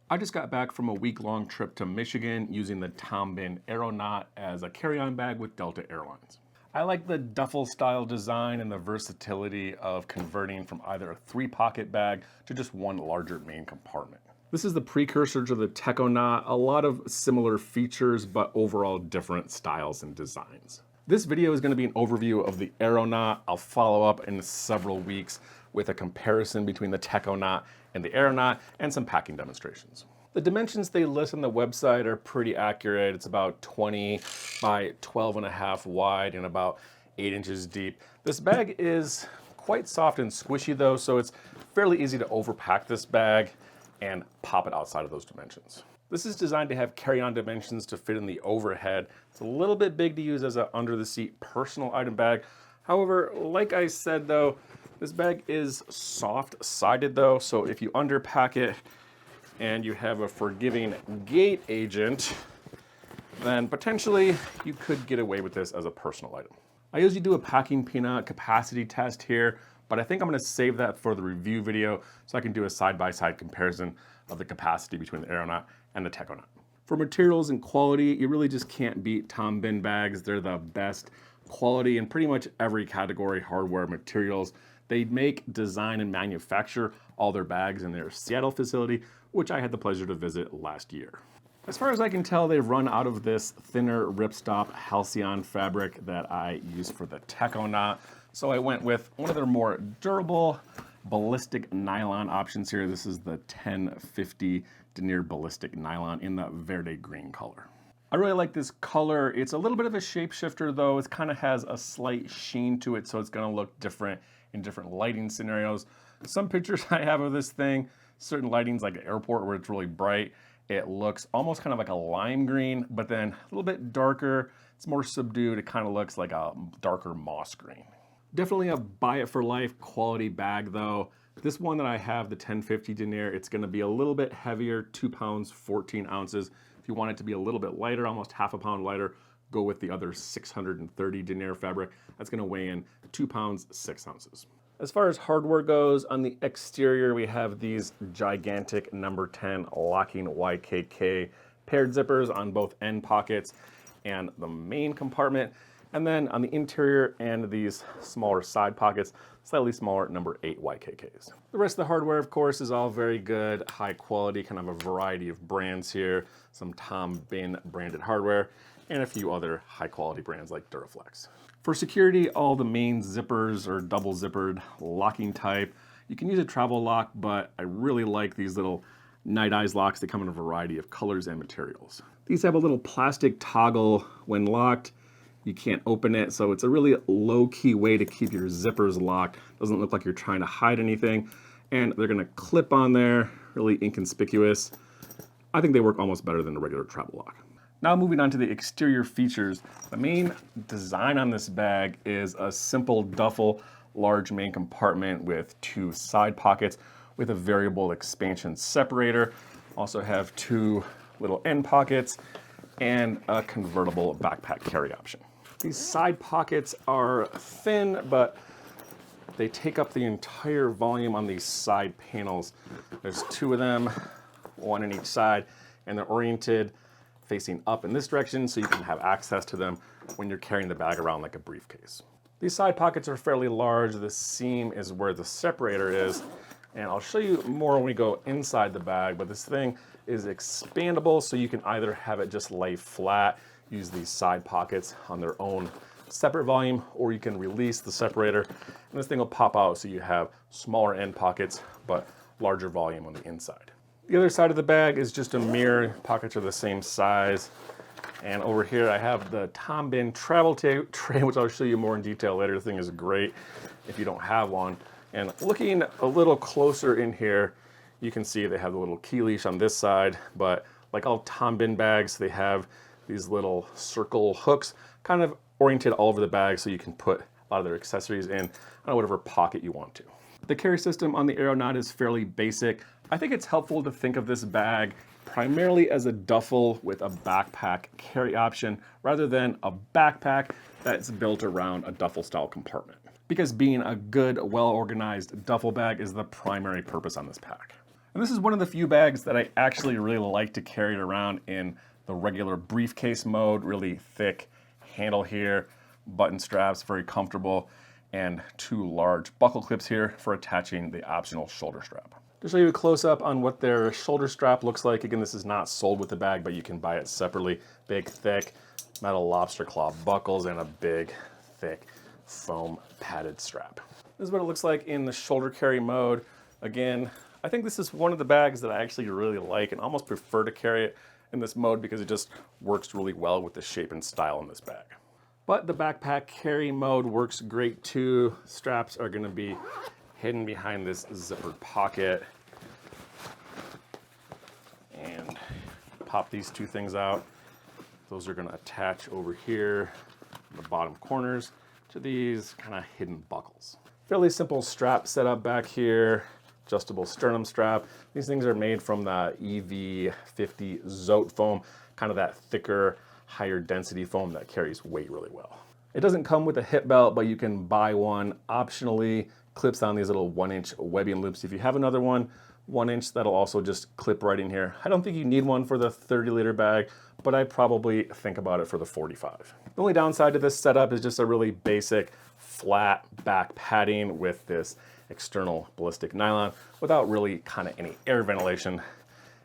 I just got back from a week-long trip to Michigan using the Tom Bihn Aeronaut as a carry-on bag with Delta Airlines. I like the duffel style design and the versatility of converting from either a 3-pocket bag to just one larger main compartment. This is the precursor to the Techonaut, a lot of similar features but overall different styles and designs. This video is going to be an overview of the Aeronaut. I'll follow up in several weeks with a comparison between the Techonaut and the Aeronaut and some packing demonstrations. The dimensions they list on the website are pretty accurate. It's about 20 by 12.5 wide and about 8 inches deep. This bag is quite soft and squishy though, so it's fairly easy to overpack this bag and pop it outside of those dimensions. This is designed to have carry-on dimensions to fit in the overhead. It's a little bit big to use as an under-the-seat personal item bag. However, like I said though, this bag is soft-sided though, so if you underpack it and you have a forgiving gate agent, then potentially you could get away with this as a personal item. I usually do a packing peanut capacity test here, but I think I'm gonna save that for the review video so I can do a side-by-side comparison of the capacity between the Aeronaut and the Techonaut. For materials and quality, you really just can't beat Tom Bihn bags. They're the best quality in pretty much every category, hardware, materials. They make, design, and manufacture all their bags in their Seattle facility, which I had the pleasure to visit last year. As far as I can tell, they've run out of this thinner ripstop halcyon fabric that I use for the Techonaut. So I went with one of their more durable ballistic nylon options here. This is the 1050 denier ballistic nylon in the verde green color. I really like this color. It's a little bit of a shapeshifter though. It kind of has a slight sheen to it, so it's gonna look different in different lighting scenarios. Some pictures I have of this thing, certain lightings like the airport where it's really bright, it looks almost kind of like a lime green, but then a little bit darker, it's more subdued, it kind of looks like a darker moss green. Definitely a buy it for life quality bag though. This one that I have, the 1050 denier, it's gonna be a little bit heavier, 2 pounds, 14 ounces. If you want it to be a little bit lighter, almost half a pound lighter, go with the other 630 denier fabric. That's gonna weigh in 2 pounds, 6 ounces. As far as hardware goes, on the exterior, we have these gigantic number 10 locking YKK paired zippers on both end pockets and the main compartment. And then on the interior and these smaller side pockets, slightly smaller number 8 YKKs. The rest of the hardware, of course, is all very good, high quality, kind of a variety of brands here, some Tom Bihn branded hardware, and a few other high quality brands like Duraflex. For security, all the main zippers are double zippered, locking type. You can use a travel lock, but I really like these little night eyes locks. They come in a variety of colors and materials. These have a little plastic toggle when locked. You can't open it, so it's a really low-key way to keep your zippers locked. Doesn't look like you're trying to hide anything. And they're gonna clip on there, really inconspicuous. I think they work almost better than a regular travel lock. Now moving on to the exterior features. The main design on this bag is a simple duffel, large main compartment with 2 side pockets with a variable expansion separator. Also have 2 little end pockets and a convertible backpack carry option. These side pockets are thin, but they take up the entire volume on these side panels. There's 2 of them, 1 on each side, and they're oriented facing up in this direction so you can have access to them when you're carrying the bag around like a briefcase. These side pockets are fairly large. The seam is where the separator is, and I'll show you more when we go inside the bag, but this thing is expandable, so you can either have it just lay flat, use these side pockets on their own separate volume, or you can release the separator and this thing will pop out so you have smaller end pockets but larger volume on the inside. The other side of the bag is just a mirror. Pockets are the same size. And over here I have the Tom Bihn travel tray, which I'll show you more in detail later. The thing is great if you don't have one. And looking a little closer in here, you can see they have the little key leash on this side, but like all Tom Bihn bags, they have these little circle hooks kind of oriented all over the bag so you can put a lot of their accessories in whatever pocket you want to. The carry system on the Aeronaut is fairly basic. I think it's helpful to think of this bag primarily as a duffel with a backpack carry option rather than a backpack that's built around a duffel style compartment, because being a good, well-organized duffel bag is the primary purpose on this pack. And this is one of the few bags that I actually really like to carry it around in the regular briefcase mode. Really thick handle here, button straps, very comfortable, and 2 large buckle clips here for attaching the optional shoulder strap. To show you a close-up on what their shoulder strap looks like, again, this is not sold with the bag, but you can buy it separately. Big, thick metal lobster claw buckles and a big, thick foam padded strap. This is what it looks like in the shoulder carry mode. Again, I think this is one of the bags that I actually really like and almost prefer to carry it in this mode because it just works really well with the shape and style in this bag. But the backpack carry mode works great too. Straps are gonna be hidden behind this zippered pocket. And pop these 2 things out. Those are gonna attach over here in the bottom corners to these kind of hidden buckles. Fairly simple strap setup back here. Adjustable sternum strap. These things are made from the EV50 Zote foam, kind of that thicker, higher density foam that carries weight really well. It doesn't come with a hip belt, but you can buy one optionally. Clips on these little 1-inch webbing loops. If you have another one, 1-inch, that'll also just clip right in here. I don't think you need one for the 30-liter bag, but I probably think about it for the 45. The only downside to this setup is just a really basic flat back padding with this external ballistic nylon without really kind of any air ventilation.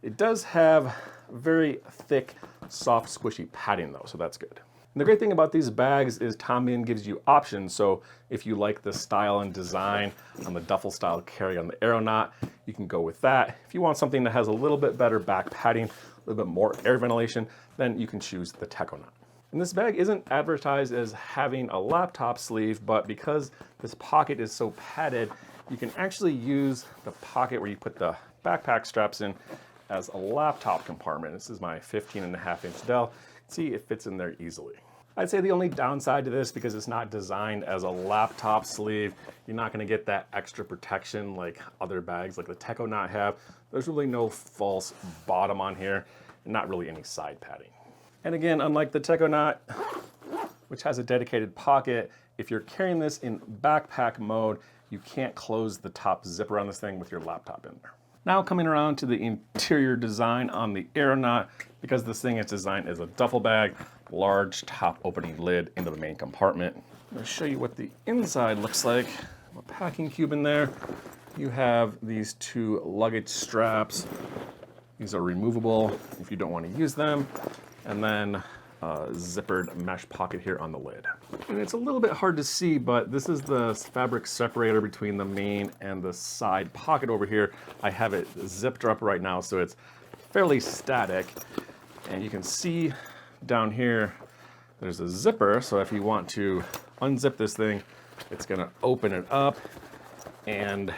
It does have very thick, soft, squishy padding though, so that's good. And the great thing about these bags is Tom Bihn gives you options. So if you like the style and design on the duffel style carry on the Aeronaut, you can go with that. If you want something that has a little bit better back padding, a little bit more air ventilation, then you can choose the Techonaut. And this bag isn't advertised as having a laptop sleeve, but because this pocket is so padded, you can actually use the pocket where you put the backpack straps in as a laptop compartment. This is my 15.5-inch Dell. See, it fits in there easily. I'd say the only downside to this, because it's not designed as a laptop sleeve, you're not gonna get that extra protection like other bags like the Techonaut have. There's really no false bottom on here, and not really any side padding. And again, unlike the Techonaut, which has a dedicated pocket, if you're carrying this in backpack mode, you can't close the top zipper on this thing with your laptop in there. Now coming around to the interior design on the Aeronaut, because this thing is designed as a duffel bag, large top opening lid into the main compartment. I'm going to show you what the inside looks like. A packing cube in there. You have these 2 luggage straps. These are removable if you don't want to use them. And then a zippered mesh pocket here on the lid. And it's a little bit hard to see, but this is the fabric separator between the main and the side pocket over here. I have it zipped up right now, so it's fairly static. And you can see down here, there's a zipper. So if you want to unzip this thing, it's gonna open it up and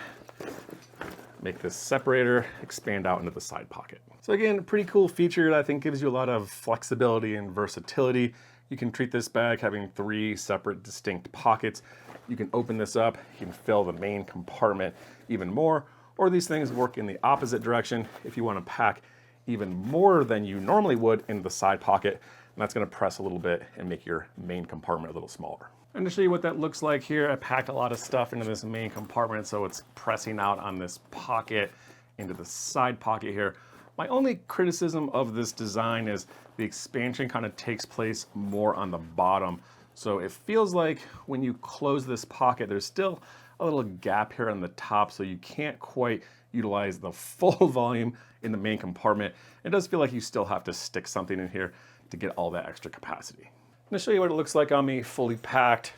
make this separator expand out into the side pocket. So again, a pretty cool feature that I think gives you a lot of flexibility and versatility. You can treat this bag having 3 separate distinct pockets. You can open this up, you can fill the main compartment even more, or these things work in the opposite direction if you want to pack even more than you normally would in the side pocket, and that's going to press a little bit and make your main compartment a little smaller. And to show you what that looks like here, I packed a lot of stuff into this main compartment, so it's pressing out on this pocket into the side pocket here. My only criticism of this design is the expansion kind of takes place more on the bottom. So it feels like when you close this pocket, there's still a little gap here on the top, so you can't quite utilize the full volume in the main compartment. It does feel like you still have to stick something in here to get all that extra capacity. I'm gonna show you what it looks like on me fully packed.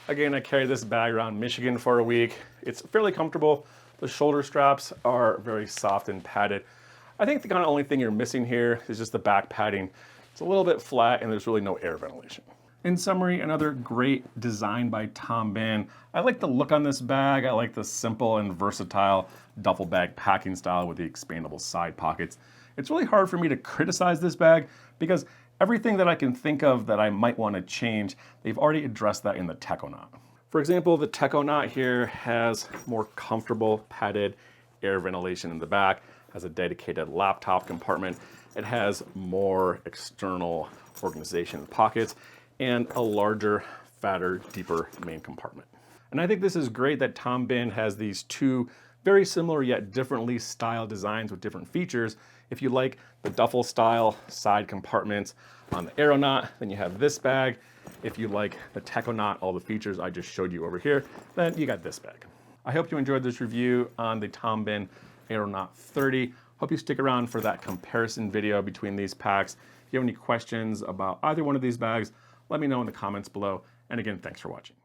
Again, I carry this bag around Michigan for a week. It's fairly comfortable. The shoulder straps are very soft and padded. I think the kind of only thing you're missing here is just the back padding. It's a little bit flat and there's really no air ventilation. In summary, another great design by Tom Bihn. I like the look on this bag. I like the simple and versatile duffel bag packing style with the expandable side pockets. It's really hard for me to criticize this bag because everything that I can think of that I might want to change, they've already addressed that in the Techonaut. For example, the Techonaut here has more comfortable padded air ventilation in the back, has a dedicated laptop compartment. It has more external organization pockets and a larger, fatter, deeper main compartment. And I think this is great that Tom Bihn has these 2 Very similar yet differently styled designs with different features. If you like the duffel style side compartments on the Aeronaut, then you have this bag. If you like the Techonaut, all the features I just showed you over here, then you got this bag. I hope you enjoyed this review on the Tom Bihn Aeronaut 30. Hope you stick around for that comparison video between these packs. If you have any questions about either one of these bags, let me know in the comments below. And again, thanks for watching.